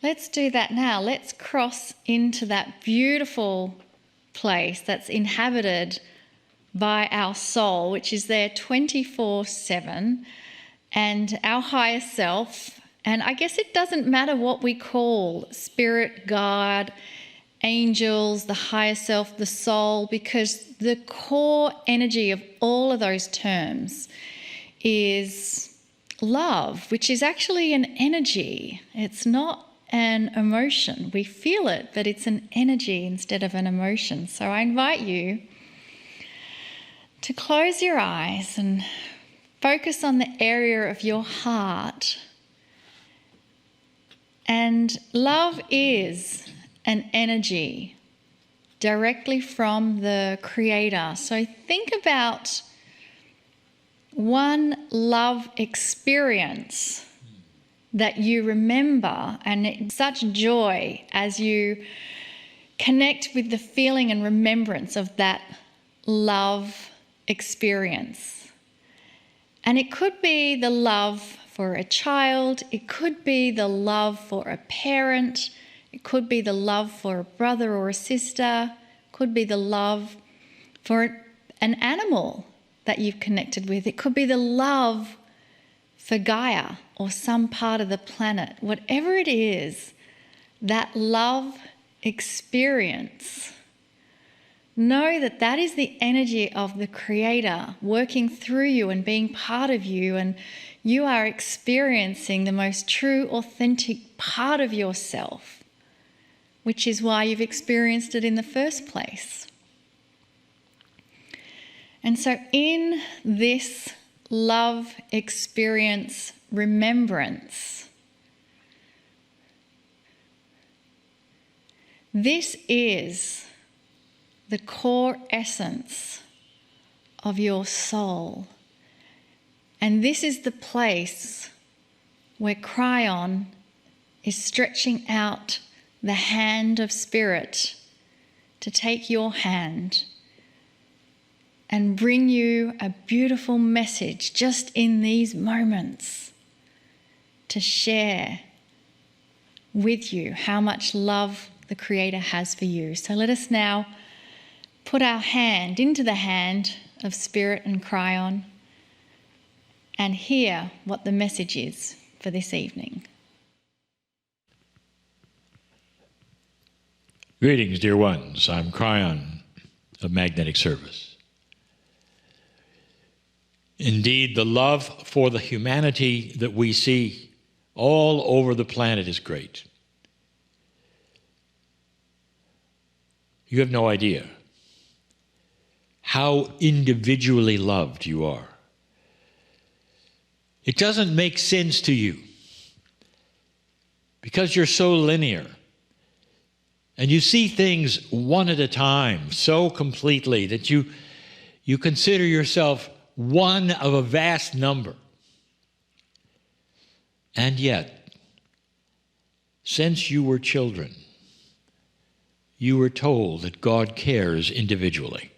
Let's do that now. Let's cross into that beautiful place that's inhabited by our soul, which is there 24/7, and our higher self. And I guess it doesn't matter what we call spirit, God, angels, the higher self, the soul, because the core energy of all of those terms is love, which is actually an energy. It's not an emotion. We feel it, but it's an energy instead of an emotion. So I invite you to close your eyes and focus on the area of your heart. And love is an energy directly from the Creator. So think about one love experience that you remember, and it's such joy as you connect with the feeling and remembrance of that love experience. And it could be the love for a child, it could be the love for a parent, it could be the love for a brother or a sister, it could be the love for an animal that you've connected with, it could be the love for Gaia or some part of the planet. Whatever it is, that love experience, know that that is the energy of the Creator working through you and being part of you, and you are experiencing the most true, authentic part of yourself, which is why you've experienced it in the first place. And so in this love experience remembrance, this is the core essence of your soul. And this is the place where Kryon is stretching out the hand of spirit to take your hand and bring you a beautiful message just in these moments to share with you how much love the Creator has for you. So let us now put our hand into the hand of Spirit and Kryon and hear what the message is for this evening. Greetings, dear ones. I'm Kryon of Magnetic Service. Indeed, the love for the humanity that we see all over the planet is great. You have no idea how individually loved you are. It doesn't make sense to you because you're so linear and you see things one at a time so completely that you consider yourself one of a vast number. And yet, since you were children, you were told that God cares individually,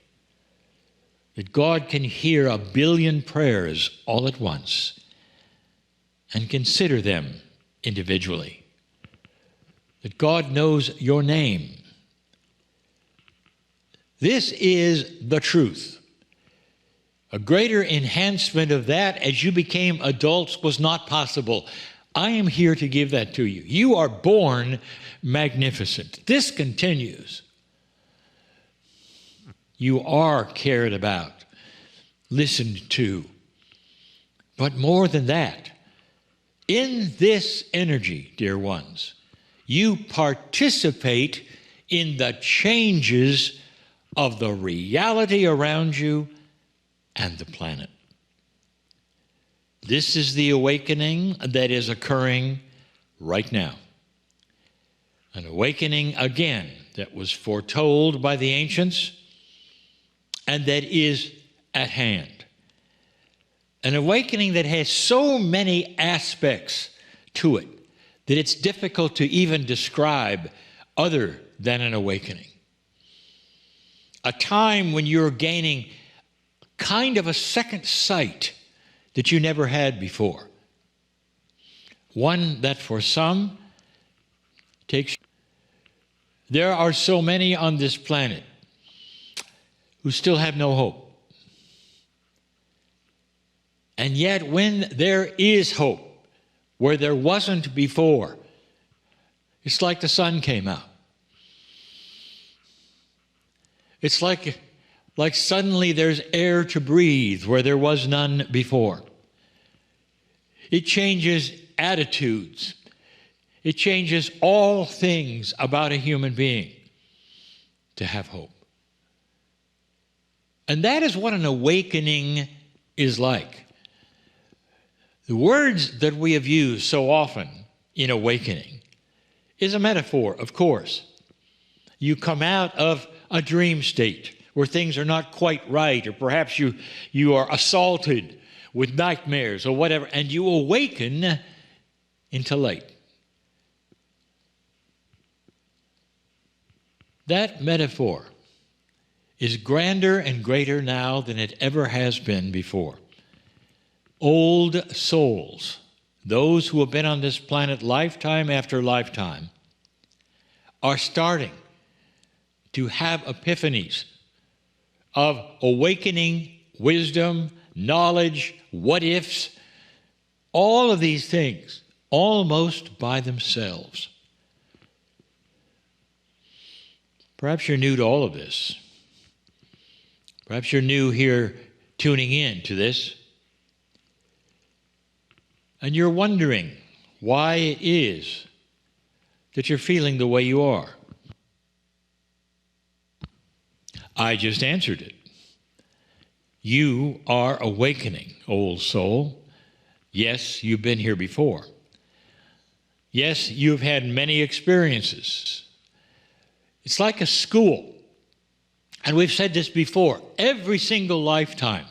that God can hear 1 billion prayers all at once and consider them individually, that God knows your name. This is the truth. A greater enhancement of that as you became adults was not possible. I am here to give that to you. You are born magnificent. This continues. You are cared about, listened to. But more than that, in this energy, dear ones, you participate in the changes of the reality around you and the planet. This is the awakening that is occurring right now. An awakening, again, that was foretold by the ancients and that is at hand. An awakening that has so many aspects to it that it's difficult to even describe other than an awakening. A time when you're gaining kind of a second sight that you never had before. One that for some takes. There are so many on this planet who still have no hope. And yet, when there is hope, where there wasn't before, it's like the sun came out. It's like suddenly there's air to breathe where there was none before. It changes attitudes. It changes all things about a human being to have hope. And that is what an awakening is like. The words that we have used so often in awakening is a metaphor, of course. You come out of a dream state where things are not quite right, or perhaps you are assaulted with nightmares or whatever, and you awaken into light. That metaphor is grander and greater now than it ever has been before. Old souls, those who have been on this planet lifetime after lifetime, are starting to have epiphanies of awakening wisdom, knowledge, what-ifs, all of these things, almost by themselves. Perhaps you're new to all of this. Perhaps you're new here tuning in to this. And you're wondering why it is that you're feeling the way you are. I just answered it. You are awakening, old soul. Yes, you've been here before. Yes, you've had many experiences. It's like a school. And we've said this before. Every single lifetime,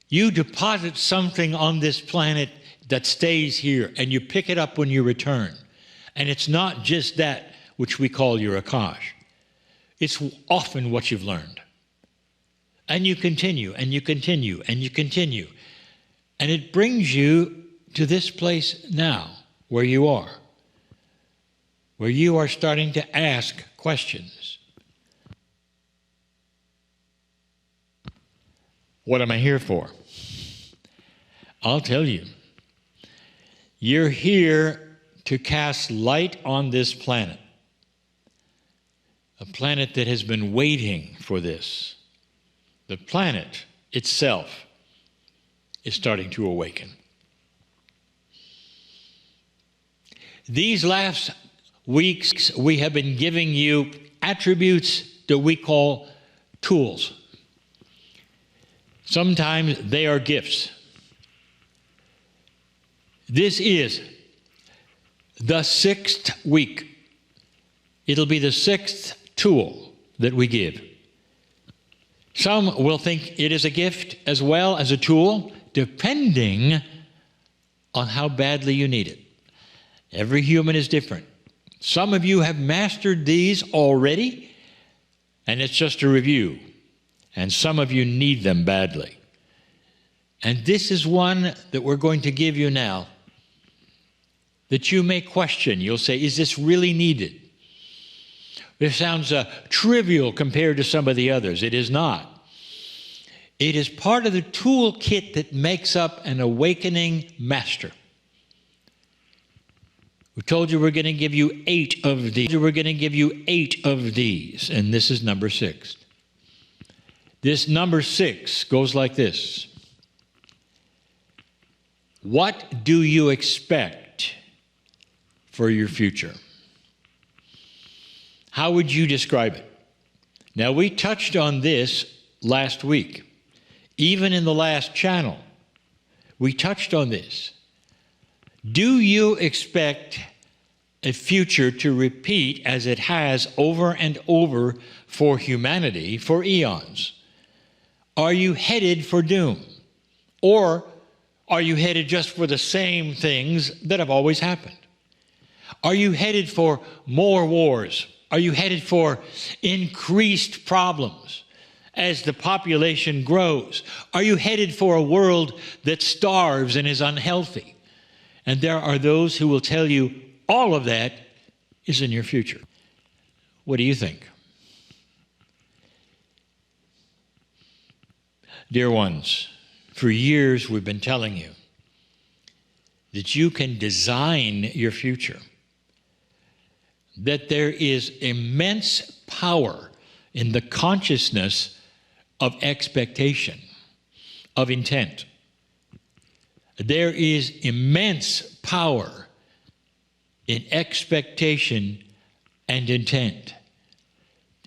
you deposit something on this planet that stays here, and you pick it up when you return. And it's not just that which we call your Akash. It's often what you've learned. And you continue, and you continue, and you continue. And it brings you to this place now, where you are starting to ask questions. What am I here for? I'll tell you. You're here to cast light on this planet. A planet that has been waiting for this. The planet itself is starting to awaken. These last weeks, we have been giving you attributes that we call tools. Sometimes they are gifts. This is the 6th week. It'll be the 6th tool that we give. Some will think it is a gift as well as a tool, depending on how badly you need it. Every human is different. Some of you have mastered these already, and it's just a review. And some of you need them badly. And this is one that we're going to give you now that you may question. You'll say, is this really needed? This sounds trivial compared to some of the others. It is not. It is part of the toolkit that makes up an awakening master. We told you we're going to give you 8 of these. We're going to give you 8 of these, and this is number 6. This number 6 goes like this. What do you expect for your future? How would you describe it? Now, we touched on this last week. Even in the last channel, we touched on this. Do you expect a future to repeat as it has over and over for humanity for eons? Are you headed for doom? Or are you headed just for the same things that have always happened? Are you headed for more wars? Are you headed for increased problems as the population grows? Are you headed for a world that starves and is unhealthy? And there are those who will tell you all of that is in your future. What do you think? Dear ones, for years we've been telling you that you can design your future, that there is immense power in the consciousness of expectation, of intent. There is immense power in expectation and intent.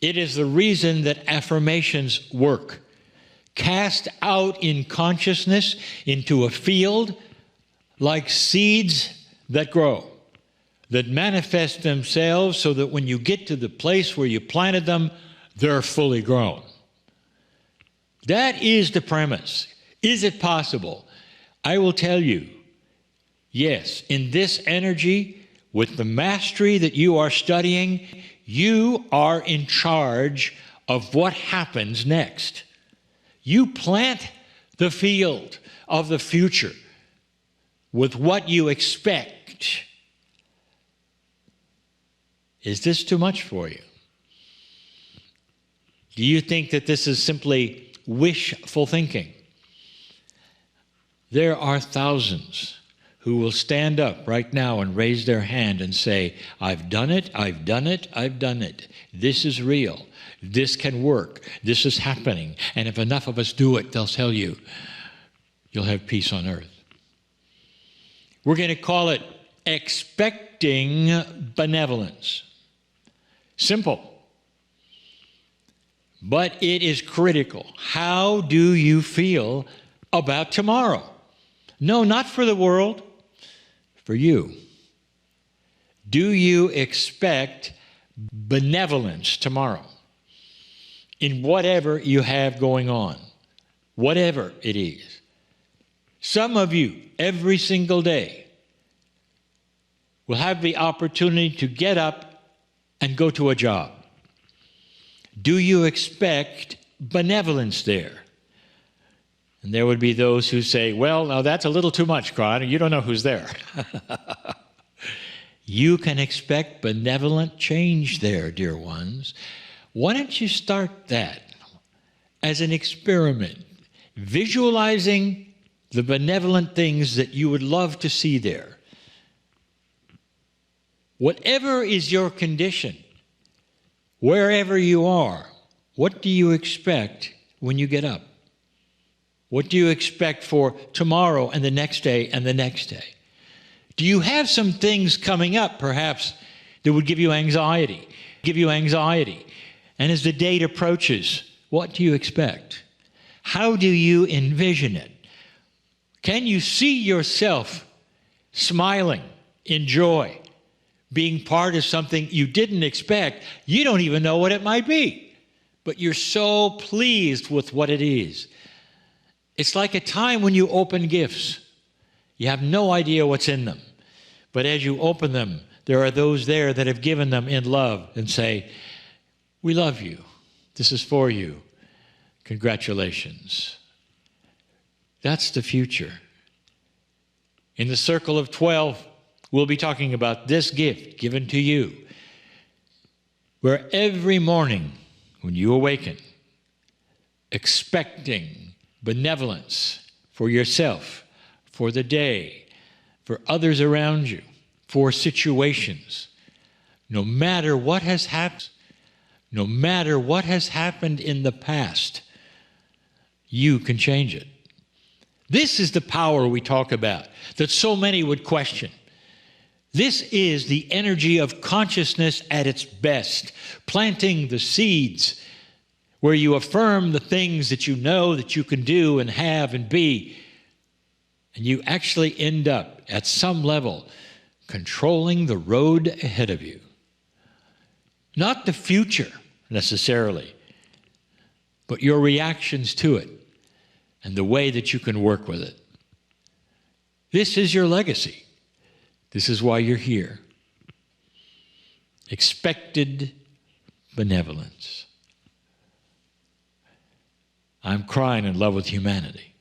It is the reason that affirmations work. Cast out in consciousness into a field like seeds that grow, that manifest themselves so that when you get to the place where you planted them, they're fully grown. That is the premise. Is it possible? I will tell you, yes, in this energy, with the mastery that you are studying, you are in charge of what happens next. You plant the field of the future with what you expect. Is this too much for you? Do you think that this is simply wishful thinking? There are thousands who will stand up right now and raise their hand and say, I've done it, I've done it, I've done it. This is real. This can work. This is happening. And if enough of us do it, they'll tell you, you'll have peace on earth. We're going to call it expecting benevolence. Simple. But it is critical. How do you feel about tomorrow? No, not for the world, for you. Do you expect benevolence tomorrow in whatever you have going on, whatever it is? Some of you, every single day, will have the opportunity to get up and go to a job. Do you expect benevolence there? And there would be those who say, well, now that's a little too much, God. You don't know who's there. You can expect benevolent change there, dear ones. Why don't you start that as an experiment, visualizing the benevolent things that you would love to see there? Whatever is your condition, wherever you are, what do you expect when you get up? What do you expect for tomorrow and the next day and the next day? Do you have some things coming up, perhaps, that would give you anxiety? And as the date approaches, what do you expect? How do you envision it? Can you see yourself smiling in joy, being part of something you didn't expect? You don't even know what it might be, but you're so pleased with what it is. It's like a time when you open gifts. You have no idea what's in them. But as you open them, there are those there that have given them in love and say, we love you. This is for you. Congratulations. That's the future. In the Circle of 12, we'll be talking about this gift given to you, where every morning when you awaken, expecting benevolence for yourself, for the day, for others around you, for situations. No matter what has happened, no matter what has happened in the past, you can change it. This is the power we talk about that so many would question. This is the energy of consciousness at its best, planting the seeds where you affirm the things that you know that you can do and have and be, and you actually end up at some level controlling the road ahead of you. Not the future necessarily, but your reactions to it and the way that you can work with it. This is your legacy. This is why you're here. Expected benevolence. I'm crying in love with humanity.